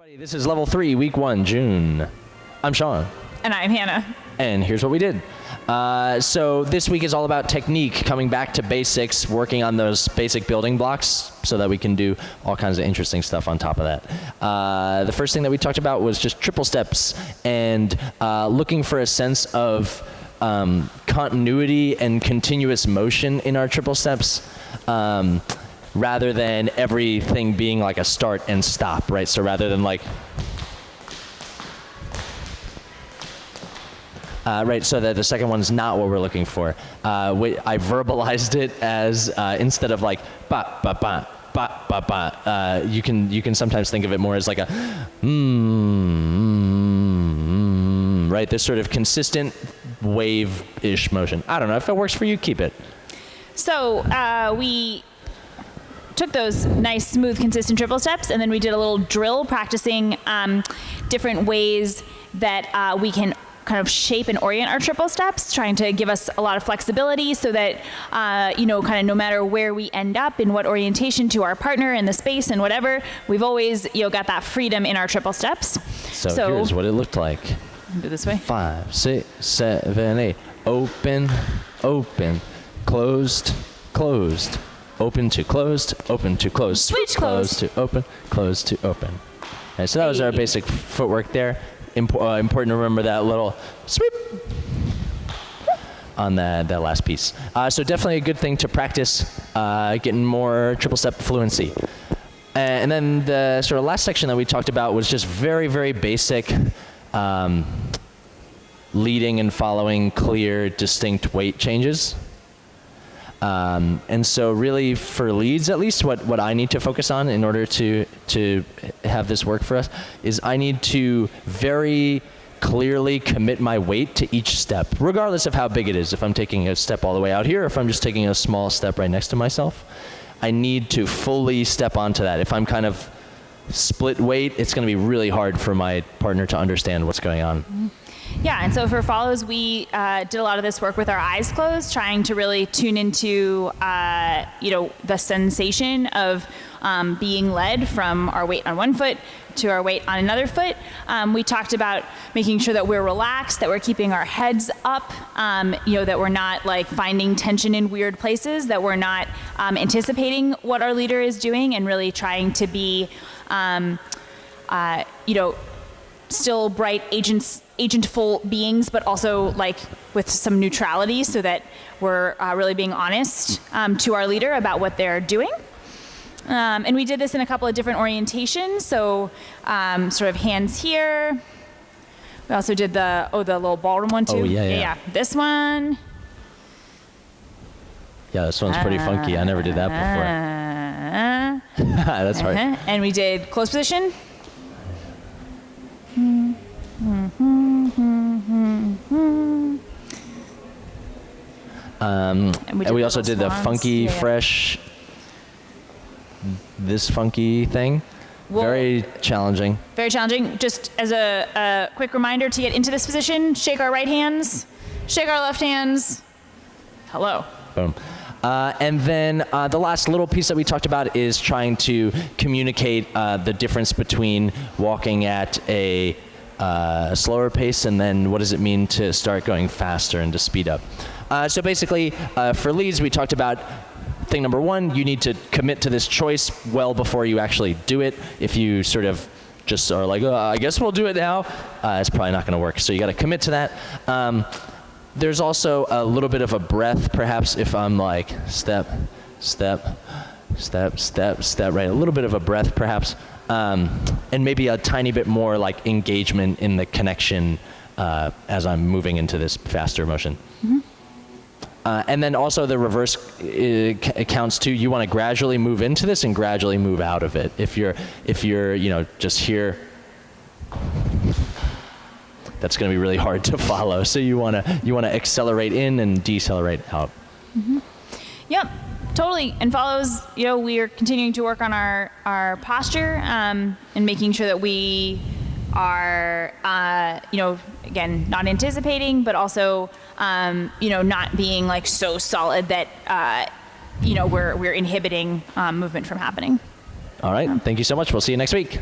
Everybody, this is level 3, week 1, June. I'm Sean. And I'm Hannah. And here's what we did. So this week is all about technique, coming back to basics, working on those basic building blocks so that we can do all kinds of interesting stuff on top of that. The first thing that we talked about was just triple steps and looking for a sense of continuity and continuous motion in our triple steps. Rather than everything being like a start and stop, right? So rather than like, right, so that the second one's not what we're looking for. I verbalized it as, instead of like, ba, ba, ba, ba, ba, ba, you can sometimes think of it more as like a, right? This sort of consistent wave-ish motion. I don't know, if it works for you, keep it. So we took those nice, smooth, consistent triple steps, and then we did a little drill practicing different ways that we can kind of shape and orient our triple steps, trying to give us a lot of flexibility so that, kind of no matter where we end up in what orientation to our partner in the space and whatever, we've always, got that freedom in our triple steps. So here's what it looked like. Do this way. 5, 6, 7, 8. Open, open, closed, closed. Open to closed, open to closed. Switch closed to open, closed to open. Okay, so that was our basic footwork there. Important to remember that little sweep on that last piece. So definitely a good thing to practice getting more triple step fluency. And then the sort of last section that we talked about was just very, very basic leading and following clear, distinct weight changes. And so really for leads, at least what I need to focus on in order to have this work for us is I need to very clearly commit my weight to each step, regardless of how big it is. If I'm taking a step all the way out here, or if I'm just taking a small step right next to myself, I need to fully step onto that. If I'm kind of split weight, it's going to be really hard for my partner to understand what's going on. Mm-hmm. Yeah, and so for follows, we did a lot of this work with our eyes closed, trying to really tune into, the sensation of being led from our weight on one foot to our weight on another foot. We talked about making sure that we're relaxed, that we're keeping our heads up, that we're not like finding tension in weird places, that we're not anticipating what our leader is doing, and really trying to be, still bright agentful beings, but also like with some neutrality, so that we're really being honest to our leader about what they're doing. And we did this in a couple of different orientations. So sort of hands here. We also did the little ballroom one too. Oh, yeah. This one. Yeah, this one's pretty funky. I never did that before. That's hard. And we did close position. And we also did the funky, fresh, this funky thing. Very challenging. Very challenging. Just as a quick reminder, to get into this position, shake our right hands, shake our left hands. Hello. Boom. And then the last little piece that we talked about is trying to communicate the difference between walking at a slower pace and then what does it mean to start going faster and to speed up. So basically, for leads, we talked about thing number 1, you need to commit to this choice well before you actually do it. If you sort of just are like, I guess we'll do it now, it's probably not going to work. So you got to commit to that. There's also a little bit of a breath, perhaps, if I'm like step, step, step, step, step, right? A little bit of a breath, perhaps. And maybe a tiny bit more like engagement in the connection as I'm moving into this faster motion. Mm-hmm. And then also the reverse counts too. You want to gradually move into this and gradually move out of it. If you're just here, that's going to be really hard to follow. So you want to accelerate in and decelerate out. Mm-hmm. Yep. Totally. And follows, we are continuing to work on our posture and making sure that we are, again, not anticipating, but also, not being like so solid that, we're inhibiting movement from happening. All right. Thank you so much. We'll see you next week.